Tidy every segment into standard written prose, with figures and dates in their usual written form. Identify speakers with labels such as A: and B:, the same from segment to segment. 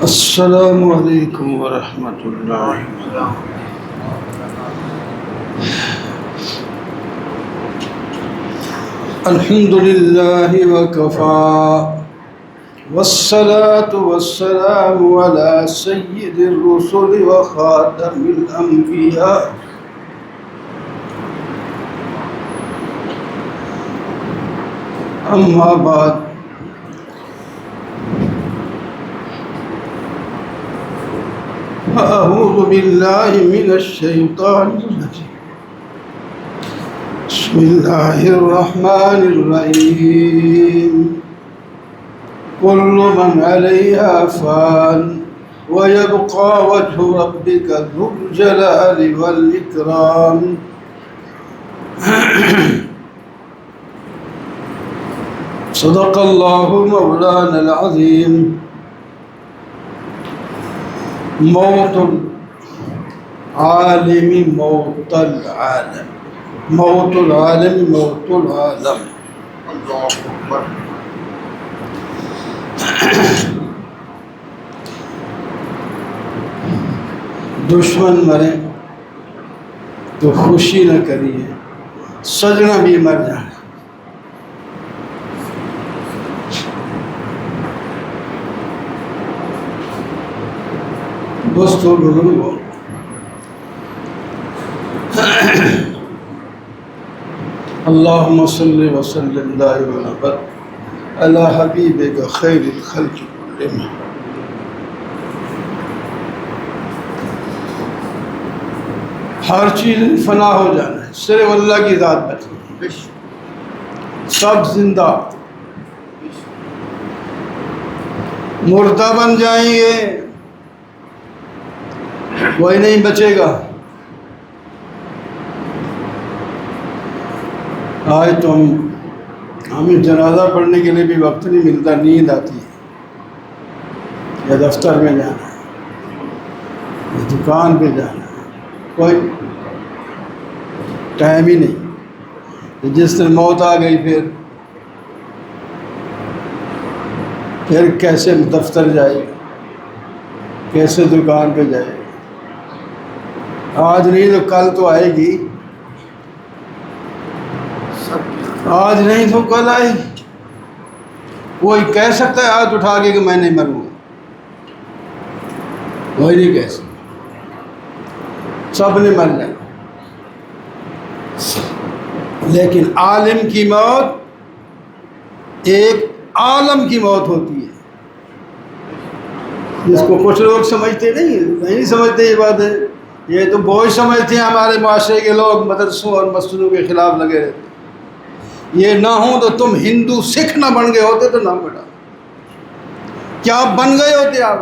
A: السلام علیکم ورحمۃ اللہ۔ الحمد للہ وکفى والصلاة والسلام علی سید الرسل وخاتم الانبیاء اما بعد اعوذ باللہ من الشیطان الرجیم بسم اللہ الرحمن الرحیم كل من عليها فان ويبقى وجه ربك ذو الجلال والإكرام صدق الله مولانا العظيم موت العالم موت العالم موت العالم موت العالم
B: اللہ اکبر۔
A: دشمن مرے تو خوشی نہ کریے، سجنا بھی مر جانا۔ دوستو بزرگو، اللہم صلی وسلم دائما ابد علی حبیبک خیر الخلق کلہم۔ ہر چیز فنا ہو جانا ہے، صرف اللہ کی ذات بچی ہے۔ سب زندہ مردہ بن جائیں گے، کوئی نہیں بچے گا۔ آج تو ہمیں جنازہ پڑھنے کے لیے بھی وقت نہیں ملتا، نیند آتی ہے، یا دفتر میں جانا ہے یا دکان پہ جانا ہے، کوئی ٹائم ہی نہیں۔ جس دن موت آ گئی پھر کیسے دفتر جائے گا، کیسے دکان پہ جائے گا۔ آج نہیں تو کل تو آئے گی، آج نہیں تو کل آئے گی۔ کوئی کہہ سکتا ہے ہاتھ اٹھا کے کہ میں نہیں مروں گا؟ کوئی نہیں کہہ سکتا، سب نے مر جانا۔ لیکن عالم کی موت ایک عالم کی موت ہوتی ہے، جس کو کچھ لوگ سمجھتے نہیں سمجھتے۔ یہ بات ہے، یہ تو بوجھ سمجھتے ہیں ہمارے معاشرے کے لوگ، مدرسوں اور مسجدوں کے خلاف لگے رہتے ہیں۔ یہ نہ ہوں تو تم ہندو سکھ نہ بن گئے ہوتے تو نہ بیٹا، کیا بن گئے ہوتے آپ؟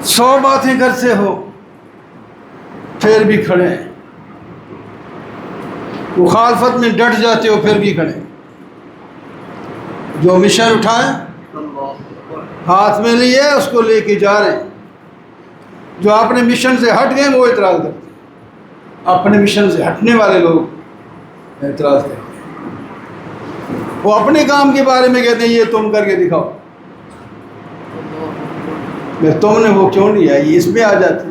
A: 100 باتیں کرتے ہو پھر بھی کھڑے ہیں، مخالفت میں ڈٹ جاتے ہو پھر بھی کھڑے ہیں۔ جو مشن اٹھائے ہاتھ میں لیے اس کو لے کے جا رہے ہیں، جو اپنے مشن سے ہٹ گئے وہ اعتراض کرتے ہیں۔ اپنے مشن سے ہٹنے والے لوگ اعتراض کرتے ہیں، وہ اپنے کام کے بارے میں کہتے ہیں یہ تم کر کے دکھاؤ، تم نے وہ کیوں نہیں آئی، اس میں آ جاتی۔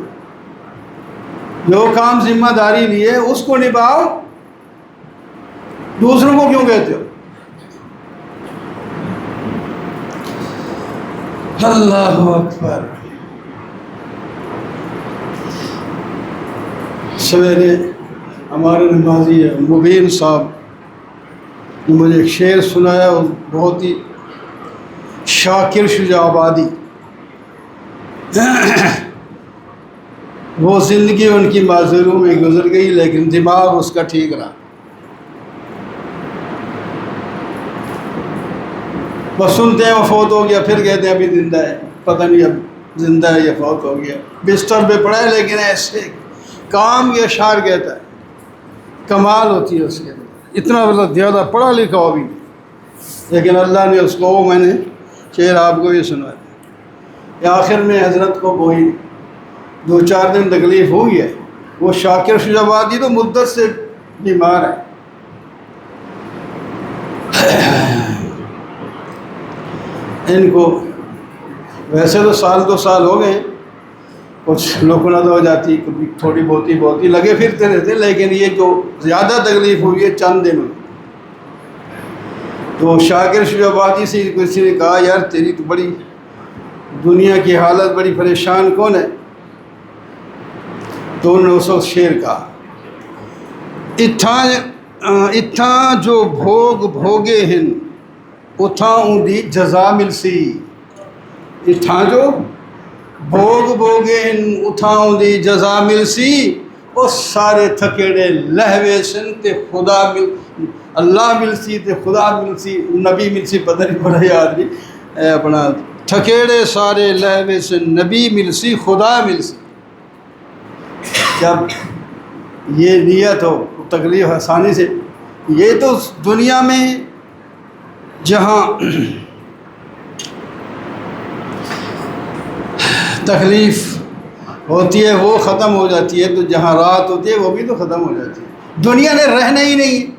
A: جو کام ذمہ داری لیے اس کو نبھاؤ، دوسروں کو کیوں کہتے ہو؟ اللہ اکبر۔ سویرے ہمارے نمازی مبین صاحب نے مجھے ایک شعر سنایا، اور بہت ہی شاکر شجاع آبادی۔ وہ زندگی ان کی معذوروں میں گزر گئی لیکن دماغ اس کا ٹھیک رہا۔ بس سنتے ہیں وہ فوت ہو گیا، پھر کہتے ہیں ابھی زندہ ہے، پتہ نہیں اب زندہ ہے یا فوت ہو گیا۔ بستر پہ پڑا ہے لیکن ایسے کام کے اشعار کہتا ہے، کمال ہوتی ہے اس کے اندر۔ اتنا زیادہ پڑھا لکھا ہو بھی، لیکن اللہ نے اس کو، میں نے شعر آپ کو یہ سنا ہے۔ آخر میں حضرت کو کوئی 2-4 دن تکلیف ہوئی ہے، وہ شاکر شجاع آبادی تو مدت سے بیمار ہے۔ ان کو ویسے تو سال 2 سال ہو گئے، کچھ لکنت ہو جاتی، کبھی تھوڑی بہت لگے پھرتے رہتے، لیکن یہ جو زیادہ تکلیف ہوئی ہے چند دن میں۔ تو شاکر شجاع آبادی سے کسی نے کہا یار تیری تو بڑی دنیا کی حالت بڑی پریشان کون ہے؟ تو انہوں نے اس وقت شعر کہا، اتھاں جو بھوگ بھوگے ہن اتھاں اُندی جزا ملسی، اتھاں جو بھوگ بھوگے ہن اتھاں اُندی جزا ملسی، وہ سارے تھکیڑے لہوے سن تے خدا اللہ ملسی تے خدا ملسی، نبی ملسی، پتہ نہیں پڑا یاد نہیں، اپنا تھکیڑے سارے لہوے سن نبی ملسی خدا ملسی۔ جب یہ نیت ہو تکلیف آسانی سے، یہ تو دنیا میں جہاں تکلیف ہوتی ہے وہ ختم ہو جاتی ہے، تو جہاں راحت ہوتی ہے وہ بھی تو ختم ہو جاتی ہے۔ دنیا نے رہنا ہی نہیں،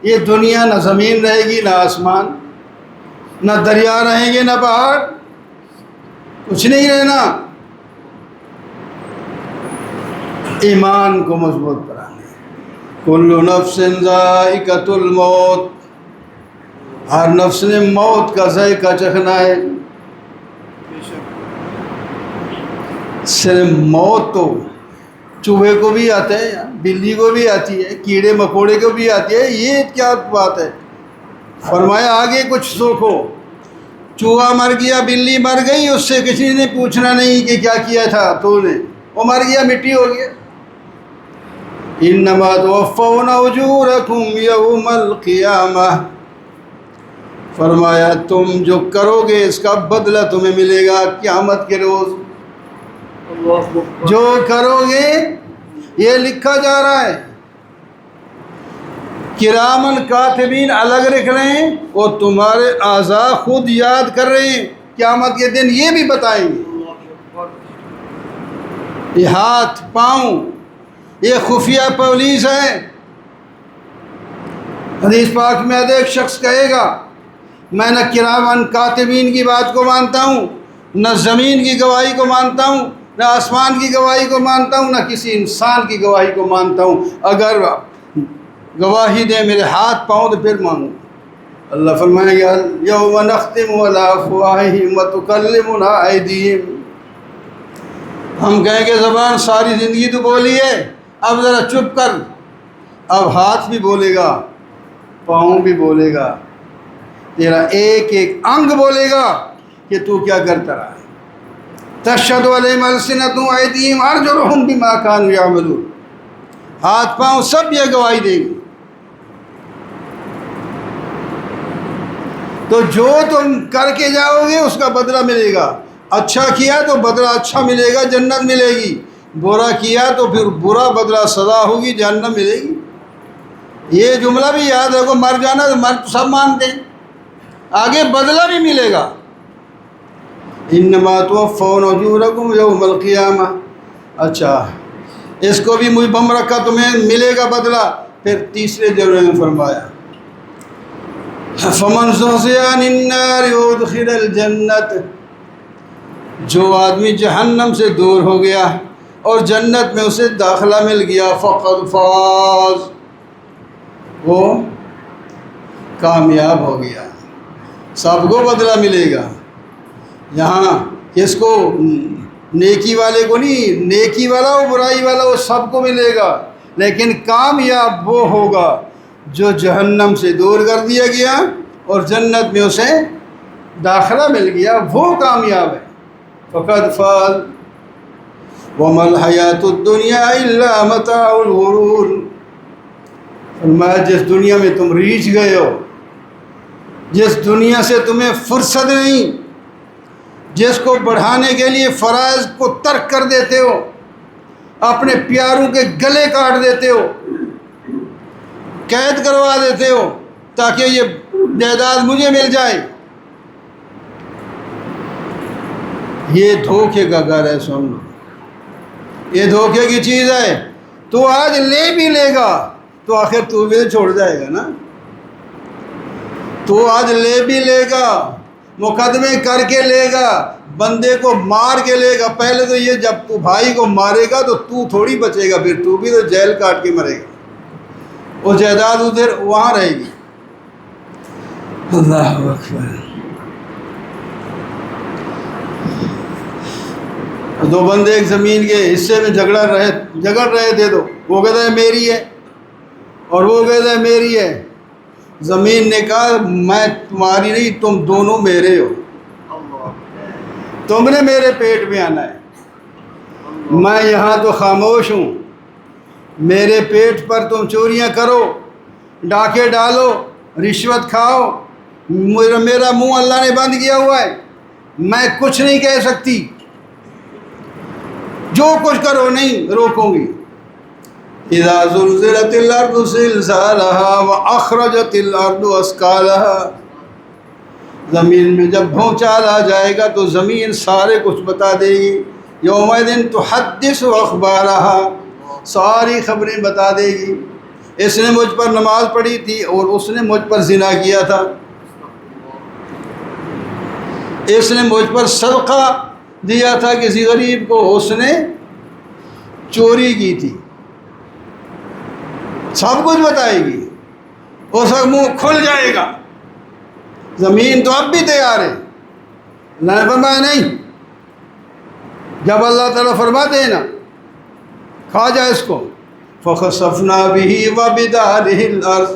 A: یہ دنیا نہ زمین رہے گی نہ آسمان، نہ دریا رہیں گے نہ پہاڑ، کچھ نہیں رہنا۔ ایمان کو مضبوط بنانے، کل نفس ذائقۃ الموت، ہر نفس نے موت کا ذائقہ چکھنا ہے۔ صرف موت تو چوہے کو بھی آتا ہے، بلی کو بھی آتی ہے، کیڑے مکوڑے کو بھی آتی ہے، یہ کیا بات ہے؟ فرمایا آگے کچھ سوکھو، چوہا مر گیا، بلی مر گئی، اس سے کسی نے پوچھنا نہیں کہ کیا کیا تھا تو نے، وہ مر گیا، مٹی ہو گیا۔ انما توفون اجورکم یوم القیامہ، فرمایا تم جو کرو گے اس کا بدلہ تمہیں ملے گا قیامت کے روز، جو کرو گے یہ لکھا جا رہا ہے۔ کرامن کاتبین الگ لکھ رہے ہیں، وہ تمہارے اعضاء خود یاد کر رہے ہیں، قیامت کے دن یہ بھی بتائیں گے۔ یہ ہاتھ پاؤں یہ خفیہ پولیس ہے۔ حدیث پاک میں ایک شخص کہے گا میں نہ کرامن کاتبین کی بات کو مانتا ہوں، نہ زمین کی گواہی کو مانتا ہوں، نہ آسمان کی گواہی کو مانتا ہوں، نہ کسی انسان کی گواہی کو مانتا ہوں، اگر گواہی دے میرے ہاتھ پاؤں تو پھر مانوں۔ اللہ فرمائے گا یوم نختم علی افواہہم وتکلمنا ایدیہم، ہم کہیں کہ زبان ساری زندگی تو بولی ہے، اب ذرا چپ کر، اب ہاتھ بھی بولے گا، پاؤں بھی بولے گا، تیرا ایک ایک انگ بولے گا کہ تو کیا کرتا رہا ہے۔ تشہد علیہم السنتہم وایدیہم ارجلہم بما کانوا یعملون، ہاتھ پاؤں سب یہ گواہی دیں گے۔ تو جو تم کر کے جاؤ گے اس کا بدلہ ملے گا، اچھا کیا تو بدلہ اچھا ملے گا، جنت ملے گی، برا کیا تو پھر برا بدلہ سزا ہوگی، جہنم ملے گی۔ یہ جملہ بھی یاد رکھو، مر جانا تو مر سب مانتے ہیں، آگے بدلہ بھی ملے گا۔ انما توفون اجورکم یوم القیامہ، اچھا اس کو بھی مبہم رکھا، تمہیں ملے گا بدلہ۔ پھر تیسرے جملے میں فرمایا فمن زحزح عن النار وادخل الجنۃ، جو آدمی جہنم سے دور ہو گیا اور جنت میں اسے داخلہ مل گیا، فقد فاز، وہ کامیاب ہو گیا، سب کو بدلہ ملے گا۔ یہاں کس کو؟ نیکی والے کو نہیں، نیکی والا اور برائی والا وہ سب کو ملے گا، لیکن کامیاب وہ ہوگا جو جہنم سے دور کر دیا گیا اور جنت میں اسے داخلہ مل گیا، وہ کامیاب ہے۔ فقد فاز وما الحیات الدنیا الا متاع الغرور، فرمایا جس دنیا میں تم ریچھ گئے ہو، جس دنیا سے تمہیں فرصت نہیں، جس کو بڑھانے کے لیے فرائض کو ترک کر دیتے ہو، اپنے پیاروں کے گلے کاٹ دیتے ہو، قید کروا دیتے ہو تاکہ یہ جائیداد مجھے مل جائے، یہ دھوکے کا گھر ہے، سن لو، یہ دھوکے کی چیز ہے۔ تو آج لے بھی لے گا تو آخر تو بھی چھوڑ جائے گا نا، تو آج لے بھی لے گا، مقدمے کر کے لے گا، بندے کو مار کے لے گا. پہلے تو یہ جب تو بھائی کو مارے گا تو تو تھوڑی بچے گا، پھر تو بھی تو جیل کاٹ کے مرے گا. وہ جائیداد ادھر وہاں رہے گی. اللہ اکبر. دو بندے ایک زمین کے حصے میں جھگڑ رہے تھے، تو وہ کہتا ہے میری ہے اور وہ کہتا ہے میری ہے. زمین نے کہا میں تمہاری نہیں، تم دونوں میرے ہو، تم نے میرے پیٹ میں آنا ہے. میں یہاں تو خاموش ہوں، میرے پیٹ پر تم چوریاں کرو، ڈاکے ڈالو، رشوت کھاؤ، میرا منہ اللہ نے بند کیا ہوا ہے، میں کچھ نہیں کہہ سکتی، جو کچھ کرو نہیں روکوں گی. اذا زلزلت الارض زلزالها واخرجت الارض اثقالها. زمین میں جب بھونچال آ جائے گا تو زمین سارے کچھ بتا دے گی. یومئذ تحدث اخبارها، ساری خبریں بتا دے گی. اس نے مجھ پر نماز پڑھی تھی اور اس نے مجھ پر زنا کیا تھا، اس نے مجھ پر صدقہ دیا تھا کسی غریب کو، اس نے چوری کی تھی. سب کچھ بتائے گی. اس وقت منہ کھل جائے گا. زمین تو اب بھی تیار ہے. اللہ نے فرمایا نہیں، جب اللہ تعالیٰ فرماتے ہیں نا کھا جا اس کو. فخسفنا به وبداره الارض.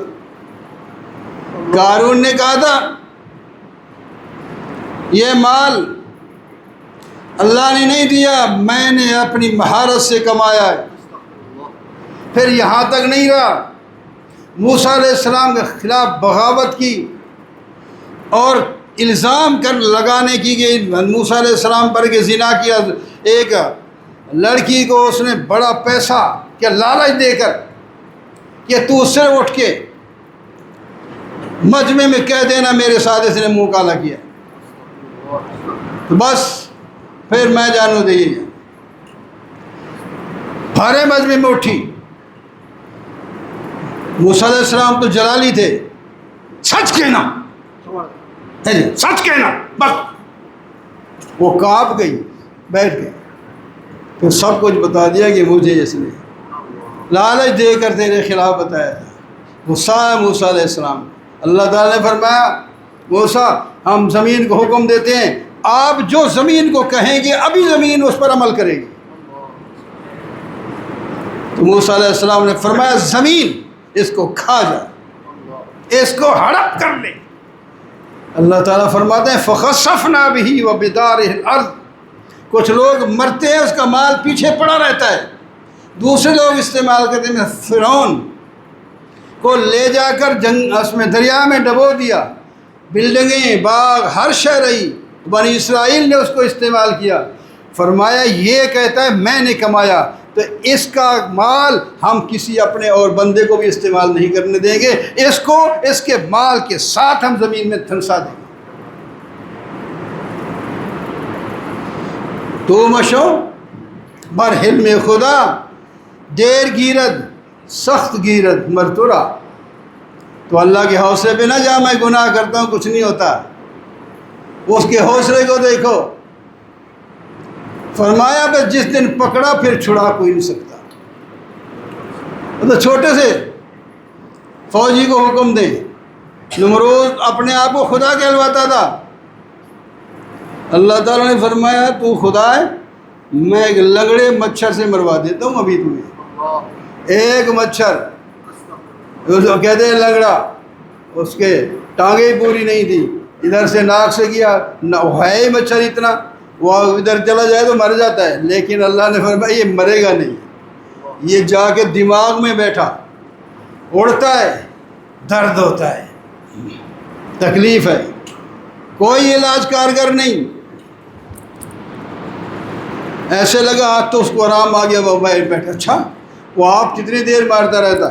A: قارون نے کہا تھا یہ مال اللہ نے نہیں دیا، میں نے اپنی مہارت سے کمایا ہے. پھر یہاں تک نہیں رہا، موسیٰ علیہ السلام کے خلاف بغاوت کی اور الزام لگانے کی کہ موسیٰ علیہ السلام پر کہ زنا کیا. ایک لڑکی کو اس نے بڑا پیسہ کہ لالچ دے کر کہ تو اس سے اٹھ کے مجمع میں کہہ دینا میرے ساتھ اس نے منہ کالا کیا، تو بس پھر میں جانوں دے. بھارے مجمع میں اٹھی. موسیٰ علیہ السلام تو جلالی تھے، سچ کہنا سچ کہنا بس. وہ کانپ گئی، بیٹھ گئے. پھر سب کچھ بتا دیا کہ مجھے اس نے لالچ دے کر تیرے خلاف بتایا تھا. غصہ ہے موسیٰ علیہ السلام. اللہ تعالیٰ نے فرمایا موسیٰ ہم زمین کو حکم دیتے ہیں، آپ جو زمین کو کہیں گے ابھی زمین اس پر عمل کرے گی. تو موسیٰ علیہ السلام نے فرمایا زمین اس کو کھا جا، اس کو ہڑپ کر لے. اللہ تعالیٰ فرماتے ہیں فخسفنا به وبداره الارض. کچھ لوگ مرتے ہیں اس کا مال پیچھے پڑا رہتا ہے، دوسرے لوگ استعمال کرتے ہیں. فرعون کو لے جا کر اس میں دریا میں ڈبو دیا، بلڈنگیں باغ ہر شے رہی، بنی اسرائیل نے اس کو استعمال کیا. فرمایا یہ کہتا ہے میں نے کمایا، تو اس کا مال ہم کسی اپنے اور بندے کو بھی استعمال نہیں کرنے دیں گے، اس کو اس کے مال کے ساتھ ہم زمین میں دھنسا دیں گے. تو مشو بر حلم خدا دیر گیرد سخت گیرد مرتورا. تو اللہ کے حوصلے پہ نہ جا میں گناہ کرتا ہوں کچھ نہیں ہوتا. اس کے حوصلے کو دیکھو. فرمایا بس جس دن پکڑا پھر چھڑا کوئی نہیں سکتا. تو چھوٹے سے فوجی کو حکم دے. نمرود اپنے آپ کو خدا کہلواتا تھا. اللہ تعالیٰ نے فرمایا تو خدا ہے، میں ایک لنگڑے مچھر سے مروا دیتا ہوں ابھی تمہیں. ایک مچھر کہتے ہیں لنگڑا، اس کے ٹانگیں ہی پوری نہیں تھی، ادھر سے ناک سے کیا، ہے ہی مچھر اتنا، وہ ادھر چلا جائے تو مر جاتا ہے. لیکن اللہ نے فرمایا یہ مرے گا نہیں، یہ جا کے دماغ میں بیٹھا، اڑتا ہے، درد ہوتا ہے، تکلیف ہے، کوئی علاج کارگر نہیں. ایسے لگا ہاتھ تو اس کو آرام آ گیا، وہ بیٹھا. اچھا وہ آپ کتنی دیر مارتا رہتا.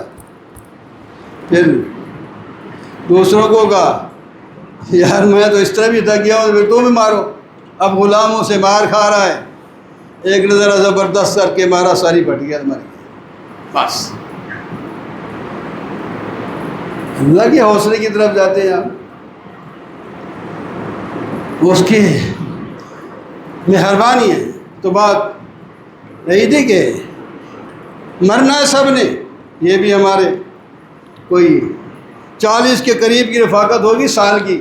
A: پھر دوسروں کو کہا یار میں تو اس طرح بھی تھک گیا ہوں، پھر تم بھی مارو. اب غلاموں سے مار کھا رہا ہے. ایک نے ذرا زبردست کر کے مارا، ساری پھٹ گیا، مر گیا. بس اللہ کے حوصلے کی طرف جاتے ہیں آپ. اس کے مہربانی ہے. تو بات رہی تھی کہ مرنا ہے سب نے. یہ بھی ہمارے کوئی 40 کے قریب کی رفاقت ہوگی سال کی،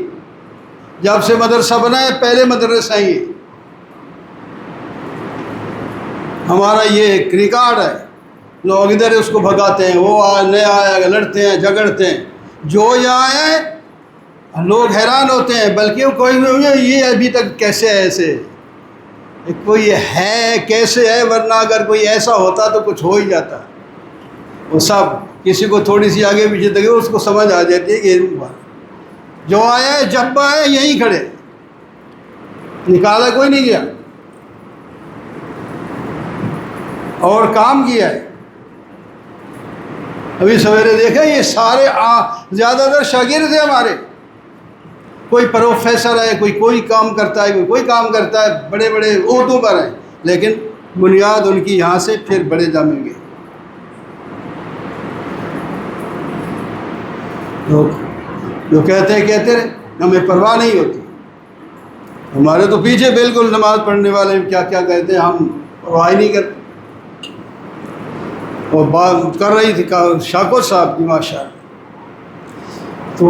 A: جب سے مدرسہ بنا ہے پہلے مدرسہ ہی ہے. ہمارا یہ ایک ریکارڈ ہے. لوگ ادھر اس کو بھگاتے ہیں، وہ نیا آیا گا، لڑتے ہیں جھگڑتے ہیں. جو یہاں آئے لوگ حیران ہوتے ہیں، بلکہ وہ کوئی یہ ابھی تک کیسے ہے ایسے، کوئی ہے کیسے ہے، ورنہ اگر کوئی ایسا ہوتا تو کچھ ہو ہی جاتا. وہ سب کسی کو تھوڑی سی آگے پیچھے تک اس کو سمجھ آ جاتی ہے کہ جو آیا ہے جب آئے یہیں کھڑے، نکالا کوئی نہیں گیا اور کام کیا ہے. ابھی سویرے دیکھا یہ سارے زیادہ تر شاگرد ہیں ہمارے. کوئی پروفیسر ہے، کوئی کام کرتا ہے، کوئی کام کرتا ہے، بڑے بڑے عہدوں پر ہیں، لیکن بنیاد ان کی یہاں سے پھر بڑے جامیں گے. جو کہتے رہے، ہمیں پرواہ نہیں ہوتی. ہمارے تو پیچھے بالکل نماز پڑھنے والے کیا کیا کہتے ہیں، ہم پرواہ ہی نہیں کرتے. وہ بات کر رہی تھی شاکر صاحب کی ماشاء اللہ، تو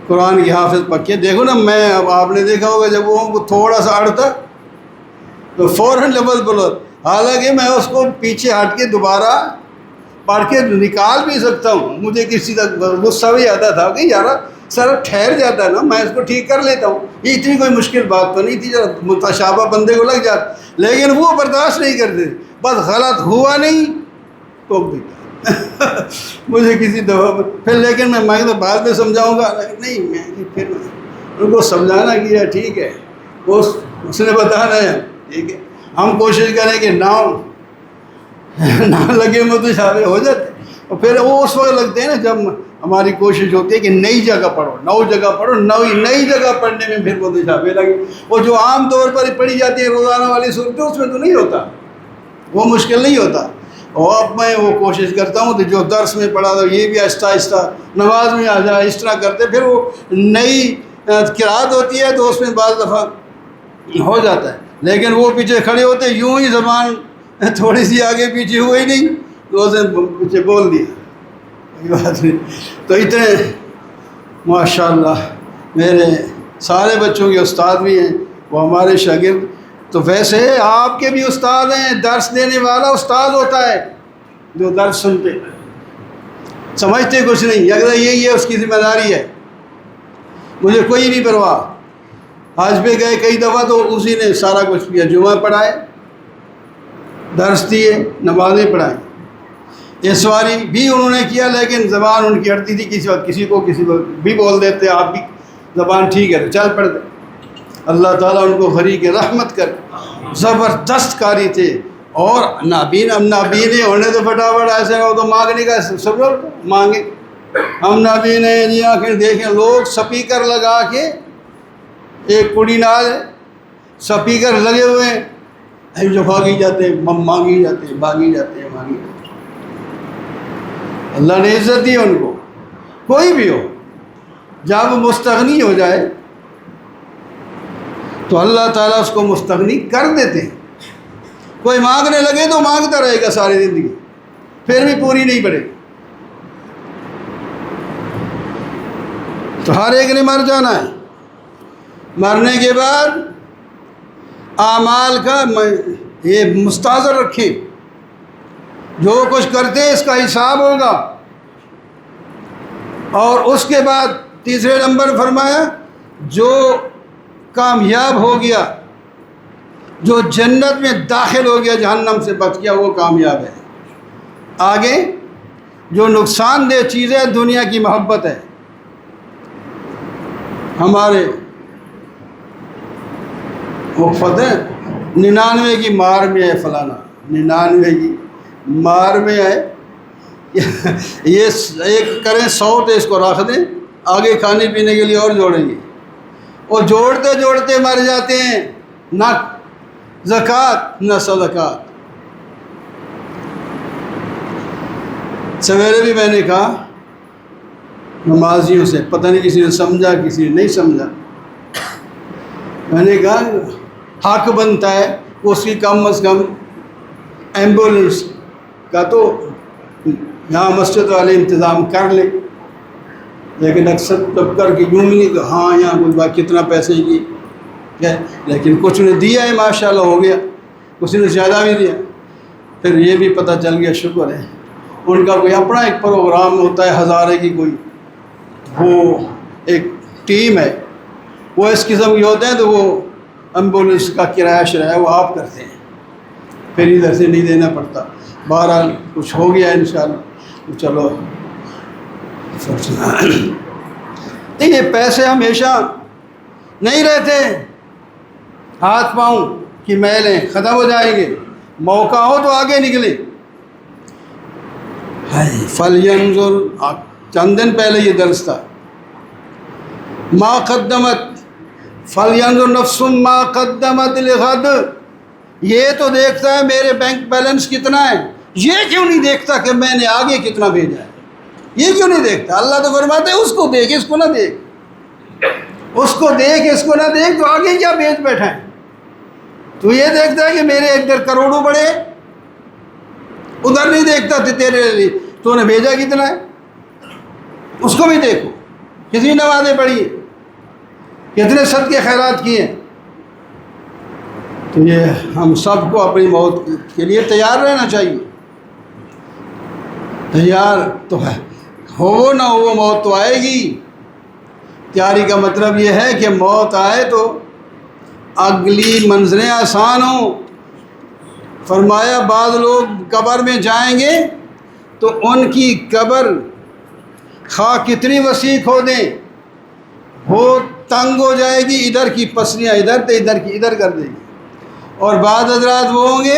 A: قرآن کی حافظ پکے. دیکھو نا، میں اب آپ نے دیکھا ہوگا جب وہ تھوڑا سا اڑتا تو فوراً لفظ بولو، حالانکہ میں اس کو پیچھے ہٹ کے دوبارہ پڑھ کے نکال بھی سکتا ہوں. مجھے کسی تک غصہ بھی آتا تھا کہ یار سر ٹھہر جاتا ہے نا، میں اس کو ٹھیک کر لیتا ہوں، یہ اتنی کوئی مشکل بات تو نہیں تھی، ذرا متشابہ بندے کو لگ جاتا. لیکن وہ برداشت نہیں کرتے، بس غلط ہوا نہیں ٹوک دیتا. مجھے کسی دفعہ پھر، لیکن میں تو بعد میں سمجھاؤں گا، نہیں میں پھر ان کو سمجھانا کیا ٹھیک ہے، اس نے بتانا ہے ٹھیک ہے. ہم کوشش کریں کہ نہ لگے متشابہ ہو جاتے، اور پھر وہ اس وقت لگتے ہیں نا جب ہماری کوشش ہوتی ہے کہ نئی جگہ پڑھو، نئی جگہ پڑھنے میں پھر متشابہ لگے. وہ جو عام طور پر پڑھی جاتی ہے روزانہ والی صورتیں، اس میں تو نہیں ہوتا، وہ مشکل نہیں ہوتا. اور اب میں وہ کوشش کرتا ہوں تو جو درس میں پڑھا تھا یہ بھی آہستہ آہستہ نماز میں آ جائے، اس طرح کرتے. پھر وہ نئی قرات ہوتی ہے تو اس میں بعض دفعہ ہو جاتا ہے، لیکن وہ پیچھے کھڑے ہوتے یوں ہی زبان تھوڑی سی آگے پیچھے ہوئی نہیں تو اسے پیچھے بول دیا، کوئی بات نہیں. تو اتنے ماشاء اللہ میرے سارے بچوں کے استاد بھی ہیں، وہ ہمارے شاگرد. تو ویسے آپ کے بھی استاد ہیں، درس دینے والا استاد ہوتا ہے جو درس سنتے سمجھتے کچھ نہیں، اگر یہی ہے اس کی ذمہ داری ہے. مجھے کوئی نہیں پرواہ. حج پہ گئے کئی دفعہ تو اسی نے سارا کچھ کیا، جمعہ پڑھائے، درس دیے، نمازیں پڑھائیں. اس باری بھی انہوں نے کیا، لیکن زبان ان کی ہٹتی تھی، کسی وقت کسی کو بھی بول دیتے آپ کی زبان ٹھیک ہے تو چل پڑتے. اللہ تعالیٰ ان کو غریق رحمت کر. زبردست قاری تھے. اور نابینے ہونے تو فٹافٹ ایسے ہو تو مانگنے کا سبب مانگے. ہم نابینے جی آنکھیں دیکھیں، لوگ سپیکر لگا کے، ایک کڑی نال سپیکر لگے ہوئے ہیں، جو بھاگی جاتے ہیں، مانگی جاتے ہیں. اللہ نے عزت دی ان کو. کوئی بھی ہو جب مستغنی ہو جائے تو اللہ تعالیٰ اس کو مستغنی کر دیتے ہیں. کوئی مانگنے لگے تو مانگتا رہے گا ساری زندگی، پھر بھی پوری نہیں پڑے گی. تو ہر ایک نے مر جانا ہے. مرنے کے بعد اعمال کا یہ مستحضر رکھیں، جو کچھ کرتے ہیں اس کا حساب ہوگا. اور اس کے بعد تیسرے نمبر فرمایا جو کامیاب ہو گیا، جو جنت میں داخل ہو گیا، جہنم سے بچ گیا، وہ کامیاب ہے. آگے جو نقصان دہ چیز ہے دنیا کی محبت ہے. ہمارے وہ فتح 99 کی مار میں ہے، فلانا 99 کی مار میں ہے، یہ ایک کریں 100 تو اس کو رکھ دیں، آگے کھانے پینے کے لیے اور جوڑیں گے. اور جوڑتے جوڑتے مر جاتے ہیں، نہ زکوٰۃ نہ صدقات. سویرے بھی میں نے کہا نمازیوں سے، پتہ نہیں کسی نے سمجھا کسی نے نہیں سمجھا. میں نے کہا حق بنتا ہے اس کی کم از کم ایمبولینس کا تو یہاں مسجد والے انتظام کر لیں، لیکن اکثر تب کر کے یوں ہی نہیں کہ ہاں یہاں کوئی بات کتنا پیسے کی ہے، لیکن کچھ نے دیا ہے ماشاءاللہ ہو گیا، کچھ نے زیادہ بھی دیا، پھر یہ بھی پتہ چل گیا شکر ہے۔ ان کا کوئی اپنا ایک پروگرام ہوتا ہے ہزارے کی کوئی، وہ ایک ٹیم ہے، وہ اس قسم کے ہوتے ہیں، تو وہ ایمبولینس کا کرایہ شرایہ وہ آپ کرتے ہیں، پھر ادھر سے نہیں دینا پڑتا۔ بہرحال کچھ ہو گیا انشاءاللہ، چلو۔ تو یہ پیسے ہمیشہ نہیں رہتے، ہاتھ پاؤں کی میلیں ختم ہو جائیں گے، موقع ہو تو آگے نکلے۔ فَلْيَنْظُرْ، چند دن پہلے یہ درس تھا، ما قدمت فَلْيَنْظُرْ نَفْسٌ مَا قدمت لِغَدٍ، یہ تو دیکھتا ہے میرے بینک بیلنس کتنا ہے، یہ کیوں نہیں دیکھتا کہ میں نے آگے کتنا بھیجا ہے، یہ کیوں نہیں دیکھتا؟ اللہ تو فرماتے ہیں اس کو دیکھ اس کو نہ دیکھ، اس کو دیکھ اس کو نہ دیکھ، تو آگے کیا بھیج بیٹھا ہے؟ تو یہ دیکھتا ہے کہ میرے ادھر کروڑوں بڑے، ادھر نہیں دیکھتا تھے تیرے لیے تو نے بھیجا کتنا ہے، اس کو بھی دیکھو، کتنی نمازیں پڑھی ہیں، کتنے صدقے خیرات کیے ہیں۔ تو یہ ہم سب کو اپنی موت کے لیے تیار رہنا چاہیے، تیار تو ہے، ہو نہ ہو موت تو آئے گی۔ تیاری کا مطلب یہ ہے کہ موت آئے تو اگلی منزلیں آسان ہوں۔ فرمایا بعض لوگ قبر میں جائیں گے تو ان کی قبر خواہ کتنی وسیع کھو دیں وہ تنگ ہو جائے گی، ادھر کی پسلیاں ادھر تو ادھر کی ادھر کر دے گی، اور بعض حضرات وہ ہوں گے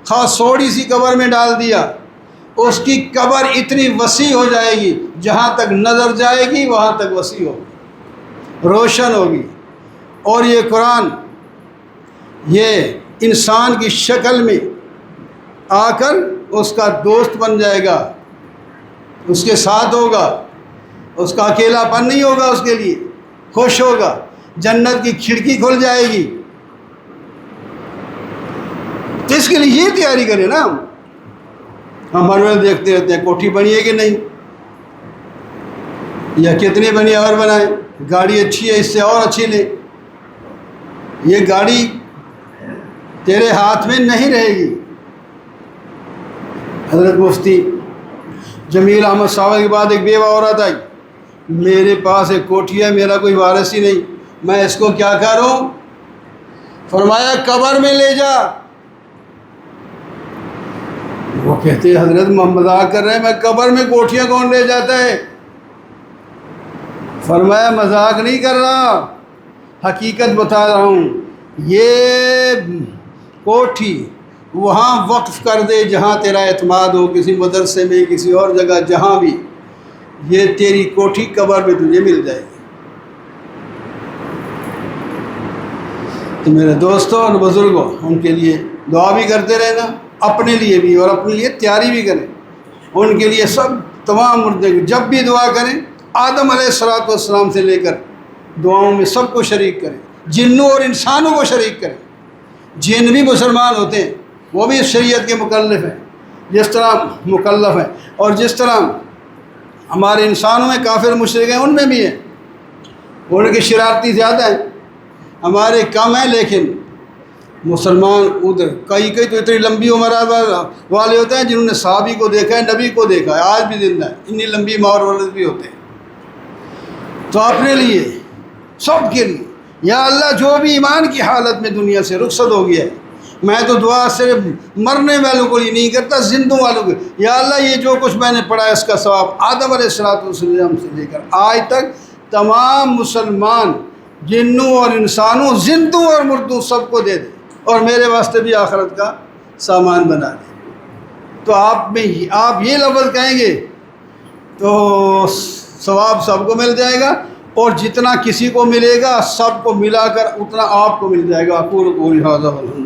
A: خواہ سوڑی سی قبر میں ڈال دیا، اس کی قبر اتنی وسیع ہو جائے گی، جہاں تک نظر جائے گی وہاں تک وسیع ہوگی، روشن ہوگی۔ اور یہ قرآن یہ انسان کی شکل میں آ کر اس کا دوست بن جائے گا، اس کے ساتھ ہوگا، اس کا اکیلا پن نہیں ہوگا، اس کے لیے خوش ہوگا، جنت کی کھڑکی کھل جائے گی۔ تو اس کے لیے یہ تیاری کریں نا، ہم ہر وقت دیکھتے رہتے ہیں کوٹھی بنی ہے کہ نہیں، یا کتنی بنی ہے اور بنائیں، گاڑی اچھی ہے اس سے اور اچھی لیں، یہ گاڑی تیرے ہاتھ میں نہیں رہے گی۔ حضرت مفتی جمیل احمد صاحب کے بعد ایک بیوہ عورت آئی، میرے پاس ایک کوٹھی ہے، میرا کوئی وارث ہی نہیں، میں اس کو کیا کروں؟ فرمایا قبر میں لے جا۔ وہ کہتے ہیں حضرت مذاق کر رہے ہیں، میں قبر میں کوٹھیاں کون لے جاتا ہے؟ فرمایا مذاق نہیں کر رہا، حقیقت بتا رہا ہوں، یہ کوٹھی وہاں وقف کر دے جہاں تیرا اعتماد ہو، کسی مدرسے میں، کسی اور جگہ، جہاں بھی، یہ تیری کوٹھی قبر میں تجھے مل جائے گی۔ تو میرے دوستوں اور بزرگوں، ان کے لیے دعا بھی کرتے رہنا، اپنے لیے بھی اور اپنے لیے تیاری بھی کریں۔ ان کے لیے سب تمام مردے جب بھی دعا کریں، آدم علیہ السلام سے لے کر دعاؤں میں سب کو شریک کریں، جنوں اور انسانوں کو شریک کریں۔ جن بھی مسلمان ہوتے ہیں وہ بھی اس شریعت کے مکلف ہیں، جس طرح مکلف ہیں، اور جس طرح ہمارے انسانوں میں کافر مشرک ہیں، ان میں بھی ہیں، ان کی شرارتی زیادہ ہیں، ہمارے کم ہیں، لیکن مسلمان ادھر کئی تو اتنی لمبی عمر والے ہوتے ہیں جنہوں نے صحابی کو دیکھا ہے، نبی کو دیکھا ہے، آج بھی زندہ ہے، اتنی لمبی عمر والے بھی ہوتے ہیں۔ تو اپنے لیے سب کے لیے، یا اللہ جو بھی ایمان کی حالت میں دنیا سے رخصت ہو گیا ہے، میں تو دعا صرف مرنے والوں کو لیے نہیں کرتا، زندوں والوں کو، یا اللہ یہ جو کچھ میں نے پڑھا ہے اس کا ثواب آدم علیہ السلام سے لے کر آج تک تمام مسلمان جنوں اور انسانوں، زندوں اور مردوں سب کو دے دے، اور میرے واسطے بھی آخرت کا سامان بنا دے۔ تو آپ یہ لفظ کہیں گے تو ثواب سب کو مل جائے گا، اور جتنا کسی کو ملے گا سب کو ملا کر اتنا آپ کو مل جائے گا۔ اقول قولی ھذا والحمد للہ۔